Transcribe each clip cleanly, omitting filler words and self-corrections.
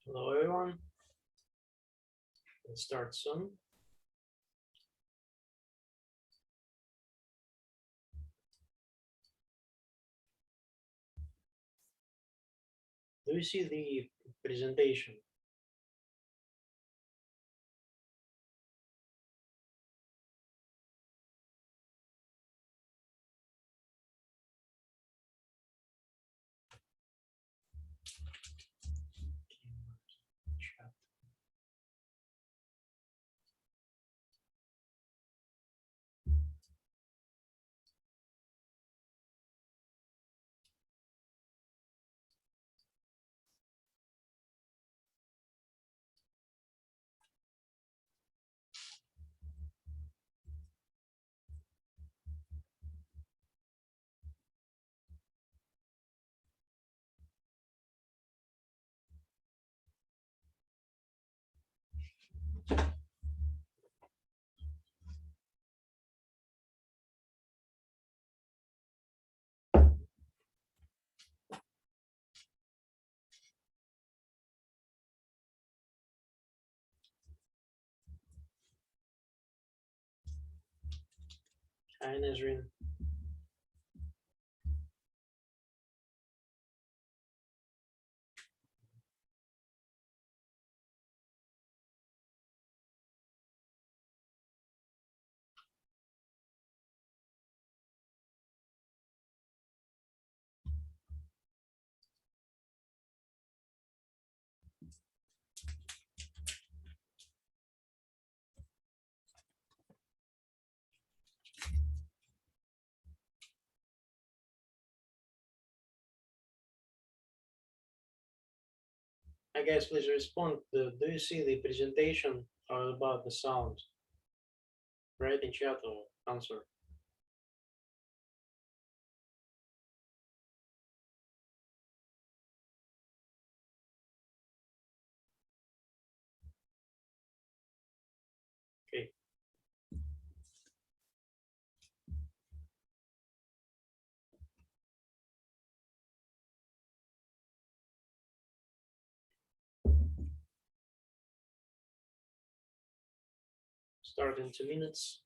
Hello everyone, let's start soon. Do you see the presentation? Hi Nazrin. Hi guys, please respond. Do you see the presentation or about the sound? Write in chat or answer. Okay. Start in 2 minutes.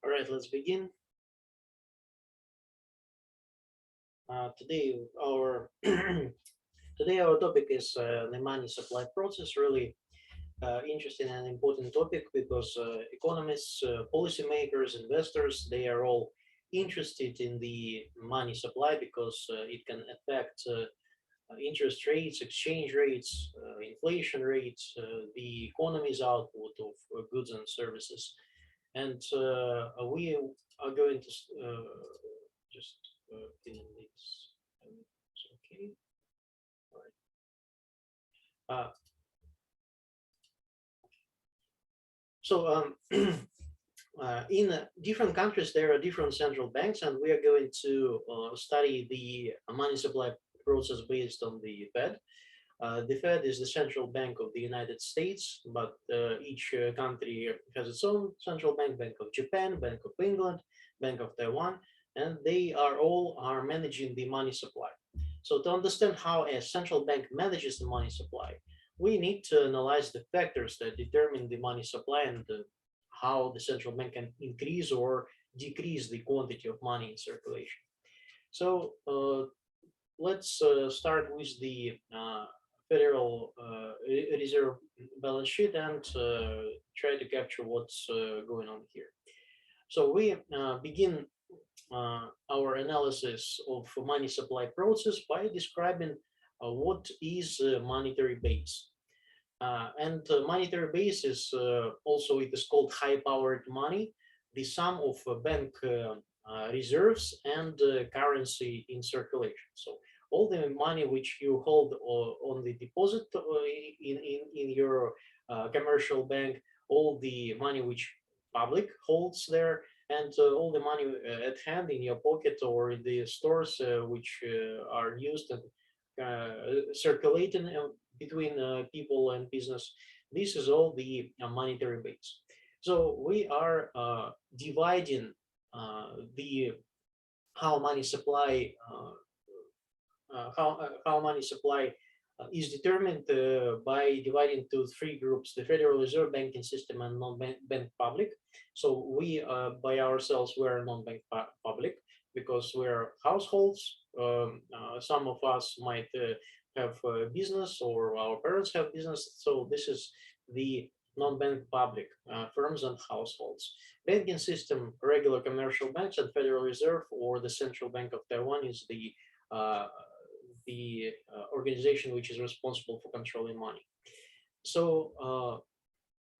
All right, let's begin. Today our today our topic is the money supply process. Really, interesting and important topic because economists, policymakers, investors, they are all interested in the money supply because it can affect interest rates, exchange rates, inflation rates, the economy's output of goods and services. And we are going to just in this. Okay. All right. So in different countries, there are different central banks, and we are going to study the money supply process based on the Fed. The Fed is the central bank of the United States, but each country has its own central bank, Bank of Japan, Bank of England, Bank of Taiwan, and they are all managing the money supply. So to understand how a central bank manages the money supply, we need to analyze the factors that determine the money supply and how the central bank can increase or decrease the quantity of money in circulation. So let's start with the Federal Reserve balance sheet and try to capture what's going on here. So we begin our analysis of money supply process by describing what is monetary base. And monetary base is also, it is called high-powered money, the sum of bank reserves and currency in circulation. So all the money which you hold on the deposit in your commercial bank, all the money which public holds there, and all the money at hand in your pocket or in the stores which are used and circulating between people and business. This is all the monetary base. So we are dividing the how money supply how money supply is determined by dividing to three groups: the Federal Reserve banking system and non-bank public. So we by ourselves we're non-bank public because we're households. Some of us might have business, or our parents have business. So this is the non-bank public firms and households. Banking system, regular commercial banks, and Federal Reserve or the Central Bank of Taiwan is uh, the organization which is responsible for controlling money. So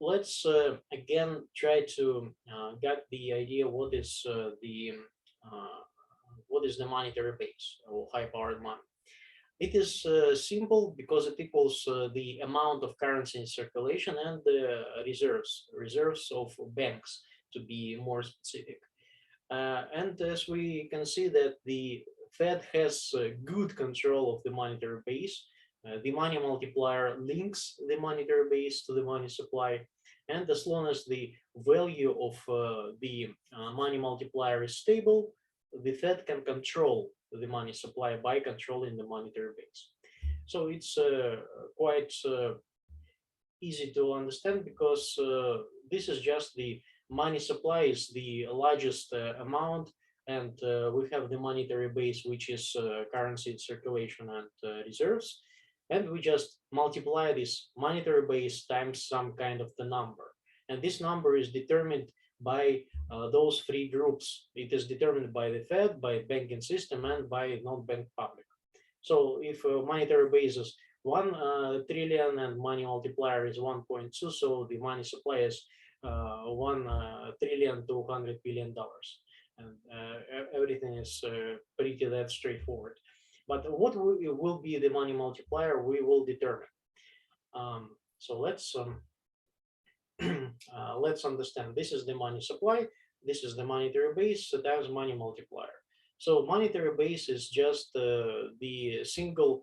let's again try to get the idea what is the monetary base or high-powered money. It is simple because it equals the amount of currency in circulation and the reserves of banks, to be more specific. And as we can see that the Fed has good control of the monetary base. The money multiplier links the monetary base to the money supply. And as long as the value of the money multiplier is stable, the Fed can control the money supply by controlling the monetary base. So it's quite easy to understand because this is just the money supply is the largest amount, and we have the monetary base, which is currency in circulation and reserves, and we just multiply this monetary base times some kind of the number, and this number is determined by those three groups. It is determined by the Fed, by banking system, and by non-bank public. So if monetary base is 1 trillion and money multiplier is 1.2, so the money supply is 1 trillion $200 billion, and everything is pretty that straightforward. But what will be the money multiplier, we will determine. So let's understand. This is the money supply. This is the monetary base. So that's money multiplier. So monetary base is just the single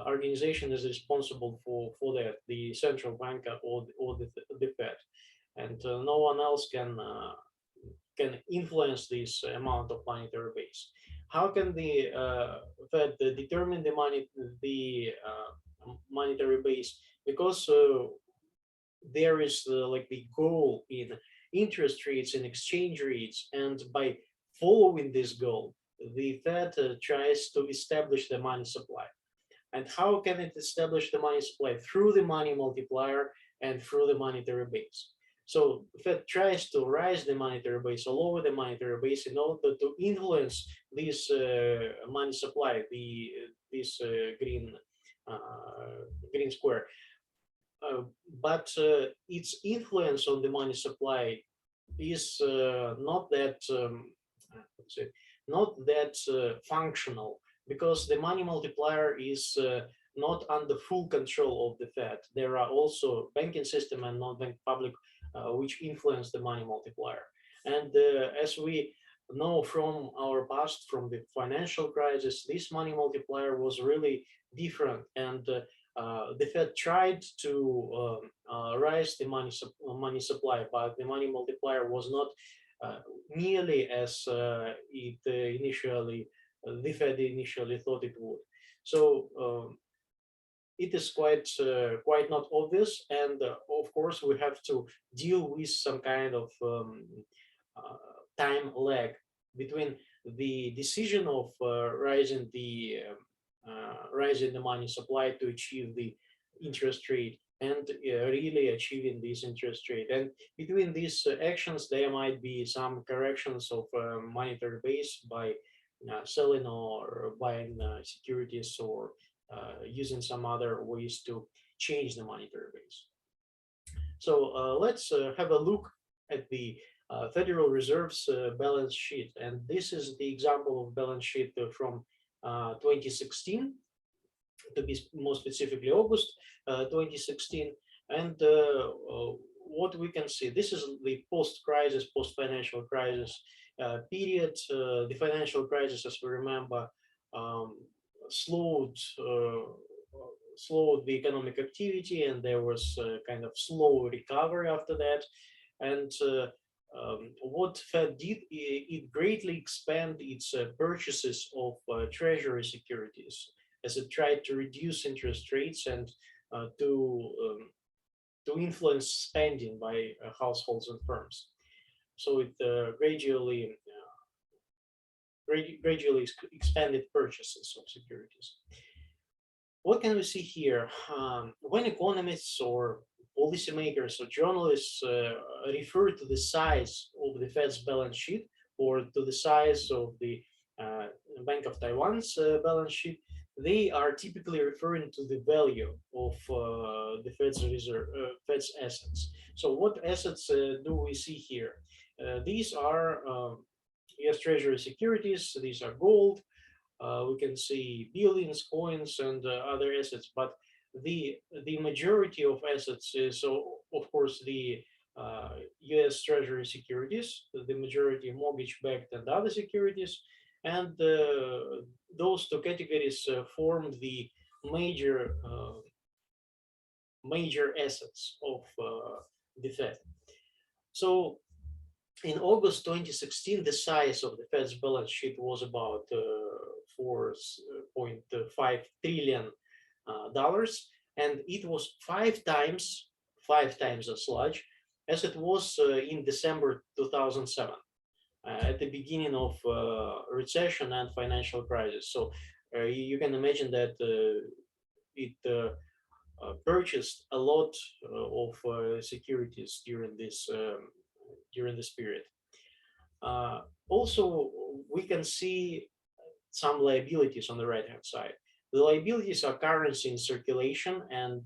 organization is responsible for that, the central bank or the Fed, and no one else can influence this amount of monetary base. How can the Fed determine the monetary base? Because there is like the goal in interest rates and exchange rates, and by following this goal, the Fed tries to establish the money supply. And how can it establish the money supply? Through the money multiplier and through the monetary base. So Fed tries to rise the monetary base or lower the monetary base in order to influence this money supply, this green square. But its influence on the money supply is not that let's say, not that functional, because the money multiplier is not under full control of the Fed. There are also banking system and non-bank public which influence the money multiplier. And as we know from our past, from the financial crisis, this money multiplier was really different, and the Fed tried to rise the money supply, but the money multiplier was not uh, nearly as the Fed initially thought it would. So it is quite not obvious, and of course we have to deal with some kind of time lag between the decision of rising the money supply to achieve the interest rate, and really achieving this interest rate. And between these actions, there might be some corrections of monetary base by selling or buying securities, or using some other ways to change the monetary base. So let's have a look at the Federal Reserve's balance sheet. And this is the example of balance sheet from 2016, to be more specifically August 2016. And what we can see, this is the post-crisis, post-financial crisis period. The financial crisis, as we remember, um, slowed slowed the economic activity, and there was a kind of slow recovery after that. And what Fed did, it greatly expanded its purchases of treasury securities, as it tried to reduce interest rates and uh, to um, to influence spending by households and firms. So it gradually expanded purchases of securities. What can we see here? When economists or policymakers or journalists refer to the size of the Fed's balance sheet, or to the size of the uh, Bank of Taiwan's balance sheet, they are typically referring to the value of the Fed's assets. So what assets do we see here? These are U.S. Treasury securities. These are gold. We can see billions, coins, and other assets. But the majority of assets is, so of course, the U.S. Treasury securities, the majority mortgage-backed and other securities, and those two categories form the major major assets of the Fed. So in August 2016, the size of the Fed's balance sheet was about $4.5 trillion dollars, and it was five times as large as it was in December 2007, at the beginning of recession and financial crisis. So you can imagine that it purchased a lot of securities during this period. Also, we can see some liabilities on the right hand side. The liabilities are currency in circulation and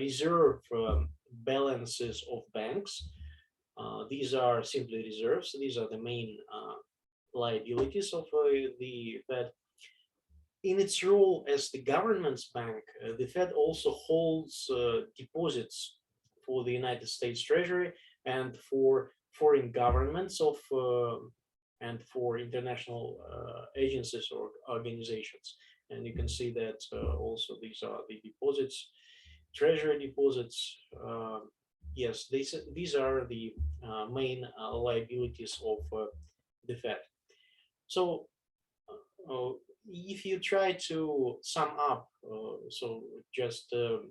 reserve balances of banks. These are simply reserves. These are the main liabilities of the Fed. In its role as the government's bank, the Fed also holds deposits for the United States Treasury and for foreign governments of and for international agencies or organizations. And you can see that also these are the deposits, treasury deposits. Yes, these are the main liabilities of the Fed. So if you try to sum up, so just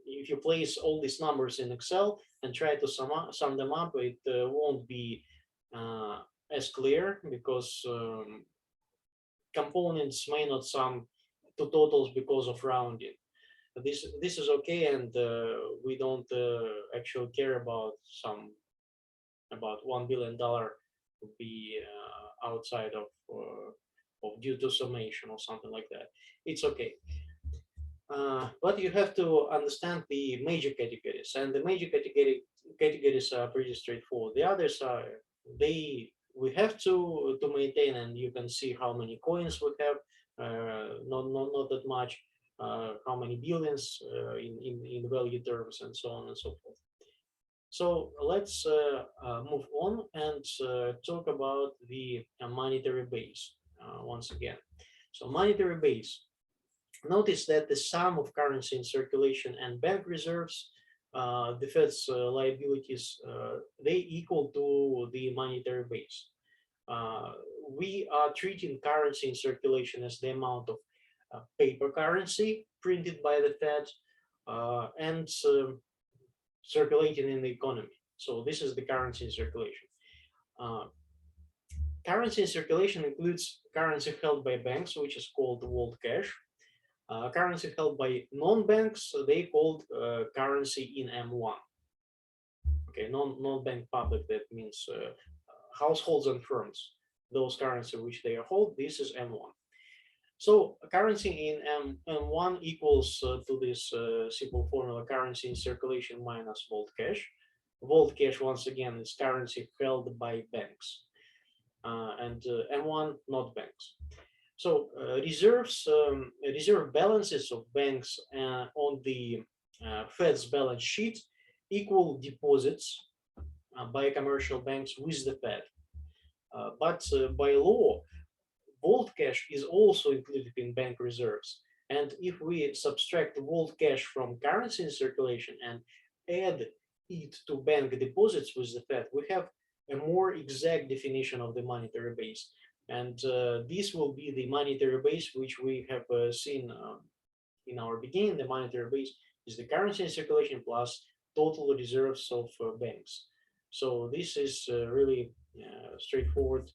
if you place all these numbers in Excel and try to sum them up, it won't be uh, as clear, because components may not sum to totals because of rounding. This is okay, and we don't actually care about $1 billion would be outside of due to summation or something like that. It's okay. But you have to understand the major categories, and the major categories are pretty straightforward. The others are they we have to maintain, and you can see how many coins we have, not that much, how many billions in value terms, and so on and so forth. So let's move on and talk about the monetary base once again. So monetary base. Notice that the sum of currency in circulation and bank reserves, the Fed's liabilities, they equal to the monetary base. Uh, we are treating currency in circulation as the amount of paper currency printed by the Fed and circulating in the economy. So this is the currency in circulation. Uh, Currency in circulation includes currency held by banks, which is called world cash. Currency held by non-banks, they called currency in M1. Okay, non-bank public, that means households and firms. Those currency which they hold, this is M1. So currency in M1 equals to this simple formula: currency in circulation minus vault cash. Vault cash, once again, is currency held by banks, and M1 not banks. So reserve balances of banks on the Fed's balance sheet equal deposits by commercial banks with the Fed. But by law, vault cash is also included in bank reserves. And if we subtract vault cash from currency in circulation and add it to bank deposits with the Fed, we have a more exact definition of the monetary base. And this will be the monetary base which we have seen in our beginning. The monetary base is the currency in circulation plus total reserves of banks. So this is really straightforward.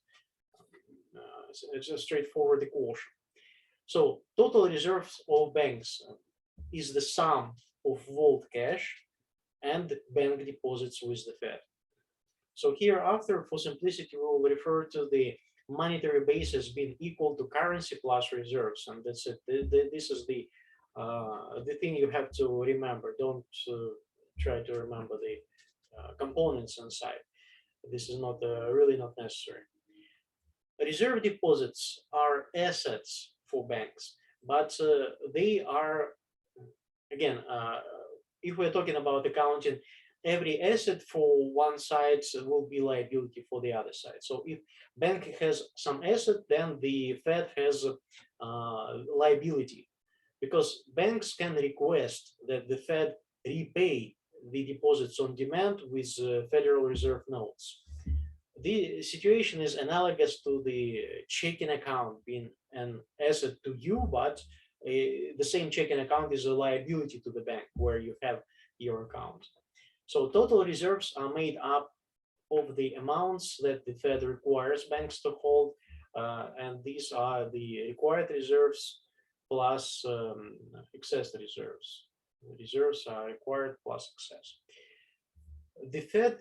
It's a straightforward equation. So total reserves of banks is the sum of vault cash and bank deposits with the Fed. So hereafter, for simplicity, we will refer to the monetary base as being equal to currency plus reserves, and that's it. This is the thing you have to remember. Don't try to remember the components inside. This is not really not necessary. Reserve deposits are assets for banks, but they are, again, if we're talking about accounting, every asset for one side will be liability for the other side. So if bank has some asset, then the Fed has liability, because banks can request that the Fed repay the deposits on demand with Federal Reserve notes. The situation is analogous to the checking account being an asset to you, but the same checking account is a liability to the bank where you have your account. So total reserves are made up of the amounts that the Fed requires banks to hold, and these are the required reserves plus excess reserves. Reserves are required plus excess. The Fed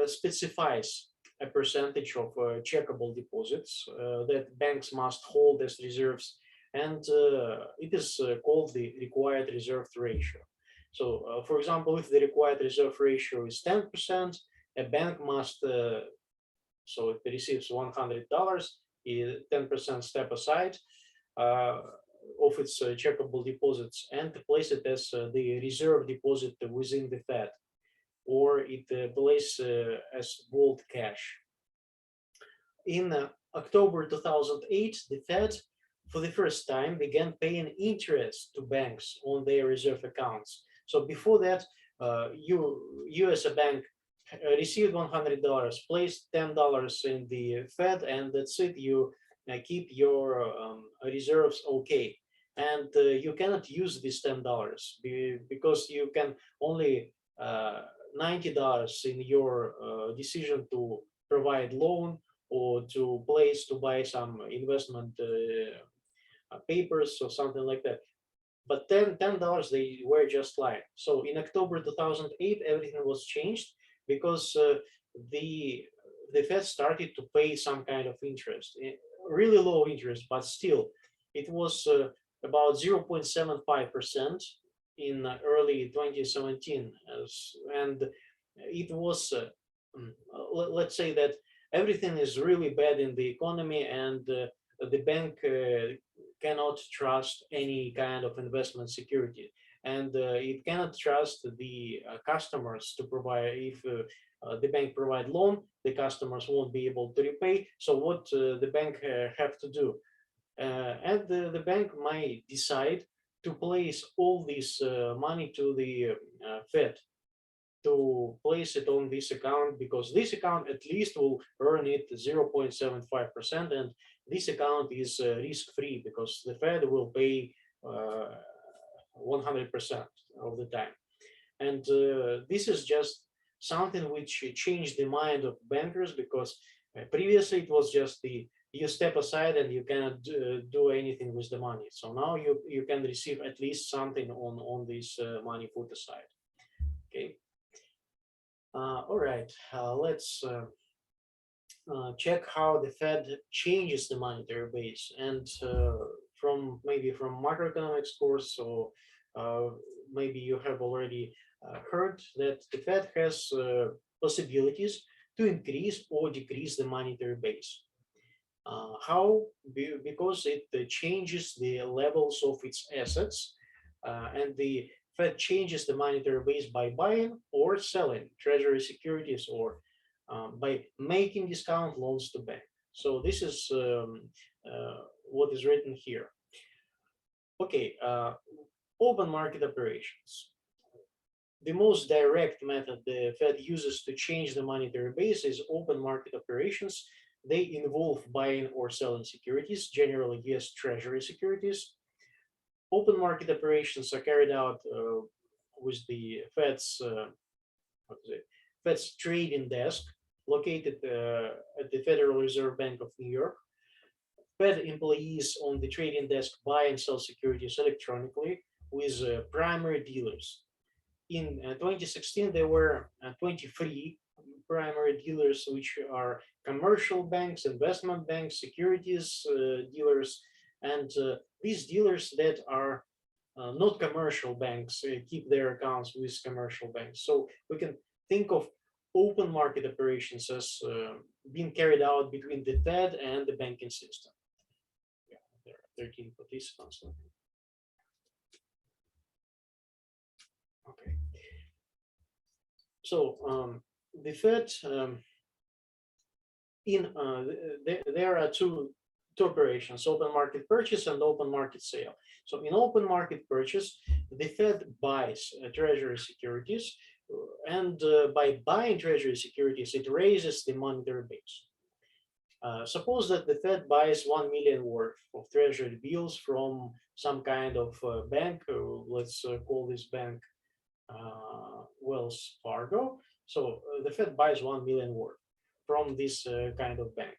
specifies a percentage of checkable deposits that banks must hold as reserves, and it is called the required reserve ratio. So, for example, if the required reserve ratio is 10%, a bank must, so if it receives $100, 10% step aside of its checkable deposits and place it as the reserve deposit within the Fed, or it plays as vault cash. In October 2008, the Fed, for the first time, began paying interest to banks on their reserve accounts. So before that, you as a bank received $100, placed $10 in the Fed, and that's it. You keep your reserves okay. And you cannot use this $10 because you can only $90 in your decision to provide loan or to place to buy some investment papers or something like that. but $10 they were just lying. So in October 2008, everything was changed because the the Fed started to pay some kind of interest, really low interest, but still, it was about 0.75% in early 2017, and it was, let's say that everything is really bad in the economy, and the bank cannot trust any kind of investment security, and it cannot trust the customers to provide. If the bank provide loan, the customers won't be able to repay. So what the bank have to do? And the bank might decide to place all this money to the Fed, to place it on this account, because this account at least will earn it 0.75%, and this account is risk-free because the Fed will pay 100% of the time. And this is just something which changed the mind of bankers, because previously it was just the you step aside and you cannot do anything with the money. So now you can receive at least something on this money put aside. Okay. All right. Let's check how the Fed changes the monetary base, and from maybe from macroeconomics course, so maybe you have already heard that the Fed has possibilities to increase or decrease the monetary base. How? Because it changes the levels of its assets, and the Fed changes the monetary base by buying or selling treasury securities, or by making discount loans to bank. So this is what is written here. Okay, open market operations. The most direct method the Fed uses to change the monetary base is open market operations. They involve buying or selling securities, generally US Treasury securities. Open market operations are carried out with the Fed's trading desk, located at the Federal Reserve Bank of New York. Fed employees on the trading desk buy and sell securities electronically with primary dealers. In 2016, there were 23 primary dealers, which are commercial banks, investment banks, securities dealers, and these dealers that are not commercial banks keep their accounts with commercial banks. So we can think of open market operations as being carried out between the Fed and the banking system. Yeah, there are 13 participants. Okay. So the Fed, there are two operations: open market purchase and open market sale. So in open market purchase, the Fed buys treasury securities, and by buying treasury securities, it raises the monetary base. Suppose that the Fed buys 1 million worth of treasury bills from some kind of bank. Let's call this bank Wells Fargo. So the Fed buys 1 million worth from this kind of bank.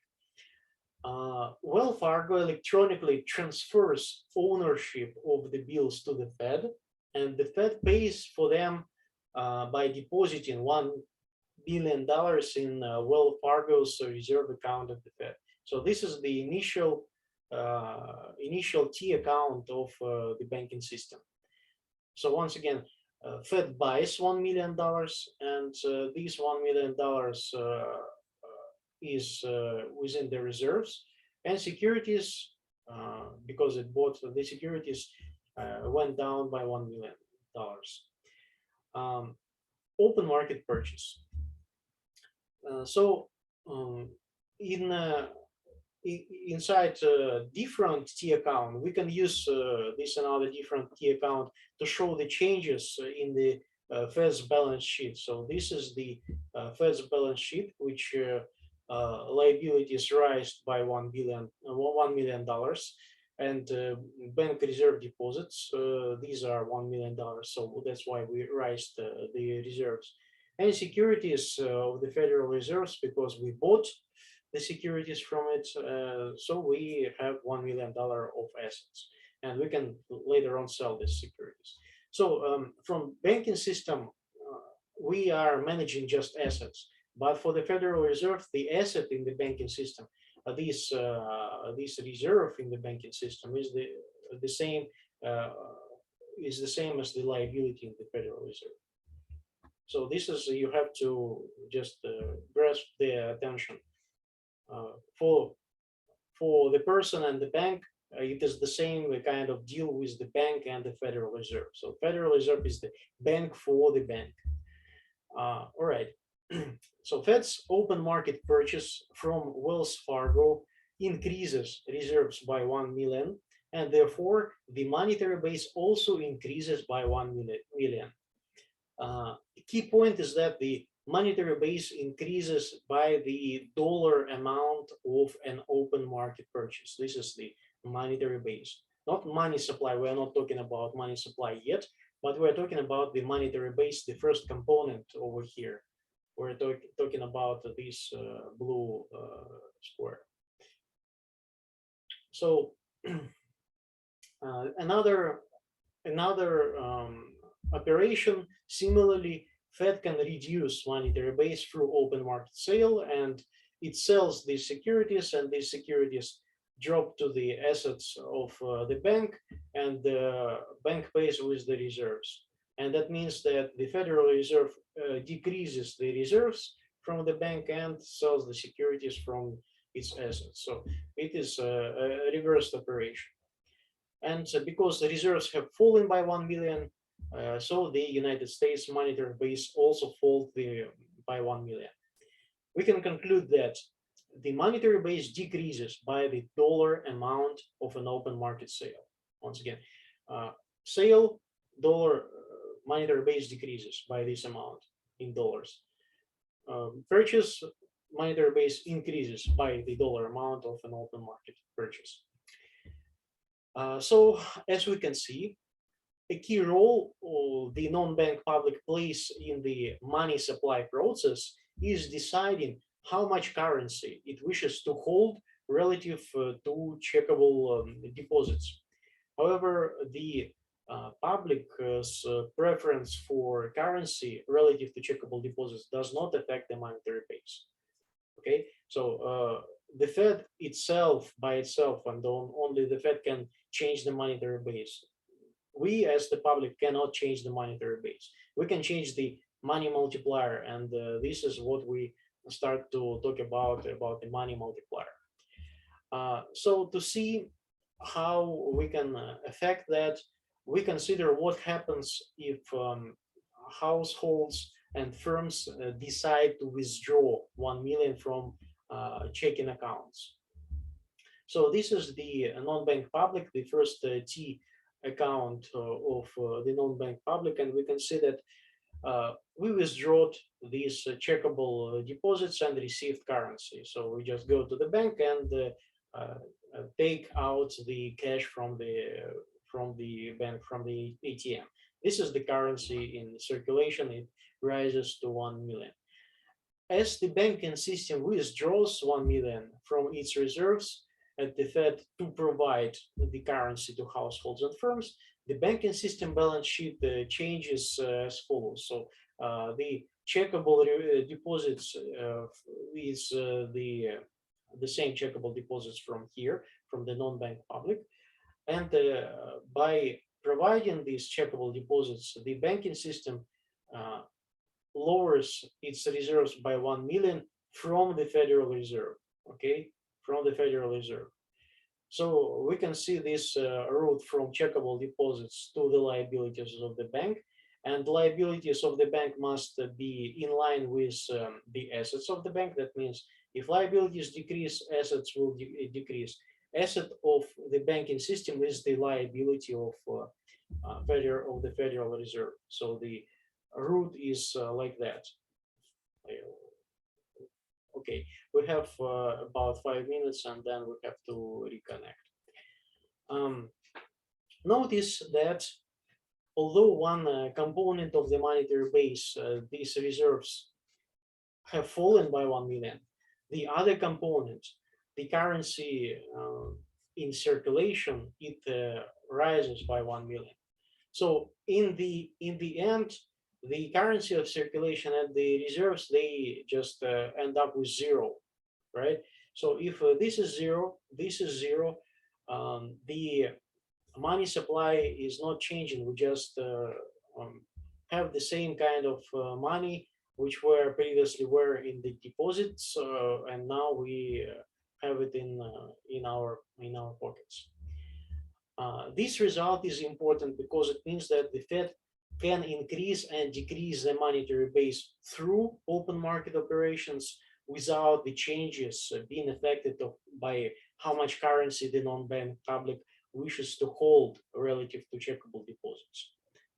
Wells Fargo electronically transfers ownership of the bills to the Fed, and the Fed pays for them by depositing $1 billion in Wells Fargo's reserve account at the Fed. So this is the initial T account of the banking system. So once again, Fed buys $1 million, and these $1 million is within the reserves, and securities, because it bought the securities, went down by $1 million. Open market purchase. So inside different T account, we can use this another different T account to show the changes in the Fed's balance sheet. So this is the Fed's balance sheet, which liabilities rise by $1 million, and bank reserve deposits, these are $1 million. So that's why we raised the reserves. And securities of the Federal Reserves, because we bought the securities from it, so we have $1 million of assets. and we can later on sell these securities. So from banking system, we are managing just assets, but for the Federal Reserve, the asset in the banking system, this reserve in the banking system is the same uh, is the same as the liability in the Federal Reserve. So this is, you have to just grasp the attention for the person and the bank. It is the same kind of deal with the bank and the Federal Reserve. So Federal Reserve is the bank for the bank. All right. So Fed's open market purchase from Wells Fargo increases reserves by 1 million, and therefore the monetary base also increases by 1 million. The key point is that the monetary base increases by the dollar amount of an open market purchase. This is the monetary base, not money supply. We are not talking about money supply yet, but we're talking about the monetary base, the first component over here. We're talking about this blue square. So another operation, similarly, Fed can reduce monetary base through open market sale, and it sells these securities, and these securities drop to the assets of the bank, and the bank pays with the reserves. And that means that the Federal Reserve decreases the reserves from the bank and sells the securities from its assets. So it is a reversed operation. And because the reserves have fallen by 1 million, so the United States monetary base also falls by 1 million. We can conclude that the monetary base decreases by the dollar amount of an open market sale. Once again, sale, dollar, monetary base decreases by this amount in dollars. Purchase, monetary base increases by the dollar amount of an open market purchase. So as we can see, a key role the non-bank public plays in the money supply process is deciding how much currency it wishes to hold relative to checkable deposits. However, the public's preference for currency relative to checkable deposits does not affect the monetary base. Okay, so the Fed itself, by itself, and only the Fed can change the monetary base. We, as the public, cannot change the monetary base. We can change the money multiplier, and this is what we start to talk about the money multiplier. So to see how we can affect that, we consider what happens if households and firms decide to withdraw 1 million from checking accounts. So this is the non-bank public, the first T account of the non-bank public, and we can see that we withdrew these checkable deposits and received currency. So we just go to the bank and take out the cash from the bank, from the ATM. This is the currency in circulation. It rises to 1 million. As the banking system withdraws 1 million from its reserves at the Fed to provide the currency to households and firms, the banking system balance sheet changes as follows. So the checkable deposits is the same checkable deposits from here, from the non-bank public. And by providing these checkable deposits, the banking system lowers its reserves by 1 million from the Federal Reserve, okay, from the Federal Reserve. So we can see this route from checkable deposits to the liabilities of the bank, and liabilities of the bank must be in line with the assets of the bank. That means if liabilities decrease, assets will decrease. Asset of the banking system is the liability of the Federal Reserve. So the route is like that. Okay, we have about 5 minutes, and then we have to reconnect. Notice that although one component of the monetary base, these reserves, have fallen by 1 million, the other component, the currency in circulation, it rises by 1 million. So in the end, the currency of circulation and the reserves, they just end up with zero, right? So if this is zero, this is zero, the money supply is not changing. We just have the same kind of money which were previously were in the deposits, and now we have it in our pockets. This result is important because it means that the Fed can increase and decrease the monetary base through open market operations without the changes being affected by how much currency the non-bank public wishes to hold relative to checkable deposits.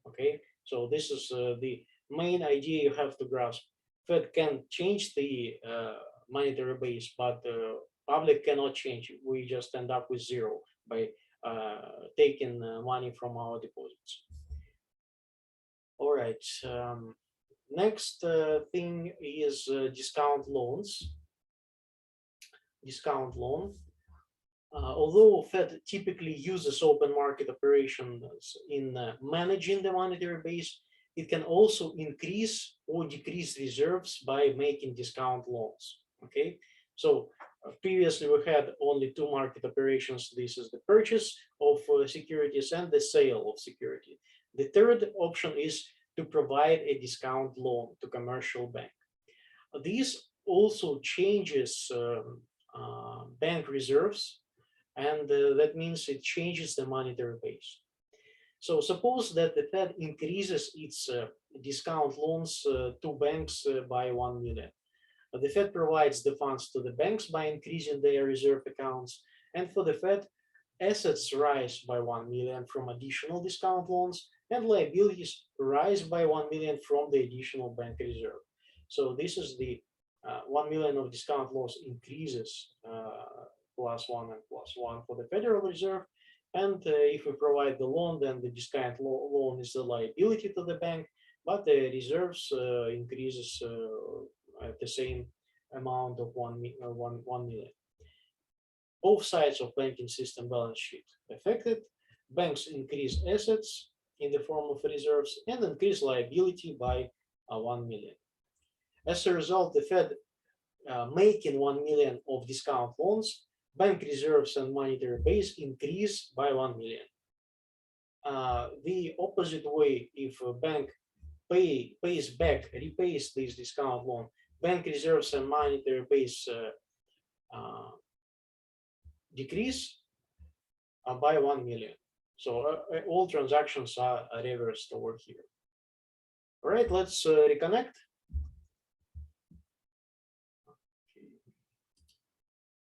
Okay, so this is the main idea you have to grasp. Fed can change the monetary base, but the public cannot change it. We just end up with zero by taking money from our deposits. All right. Next thing is discount loans. Discount loan. Although Fed typically uses open market operations in managing the monetary base, it can also increase or decrease reserves by making discount loans. Okay, so previously we had only two market operations. This is the purchase of securities and the sale of security. The third option is to provide a discount loan to commercial bank. This also changes bank reserves, and that means it changes the monetary base. So suppose that the Fed increases its discount loans to banks by 1 million. The Fed provides the funds to the banks by increasing their reserve accounts, and for the Fed, assets rise by 1 million from additional discount loans, and liabilities rise by 1 million from the additional bank reserve. So this is the 1 million of discount loans increases plus 1 and plus 1 for the Federal Reserve. And if we provide the loan, then the discount loan is the liability to the bank, but the reserves increases at the same amount of 1 million. Both sides of banking system balance sheet affected. Banks increase assets in the form of reserves and increase liability by 1 million. As a result, the Fed making 1 million of discount loans, bank reserves and monetary base increase by 1 million. The opposite way, if a bank repays this discount loan, bank reserves and monetary base decrease by 1 million. So all transactions are reversed over here. All right, let's reconnect.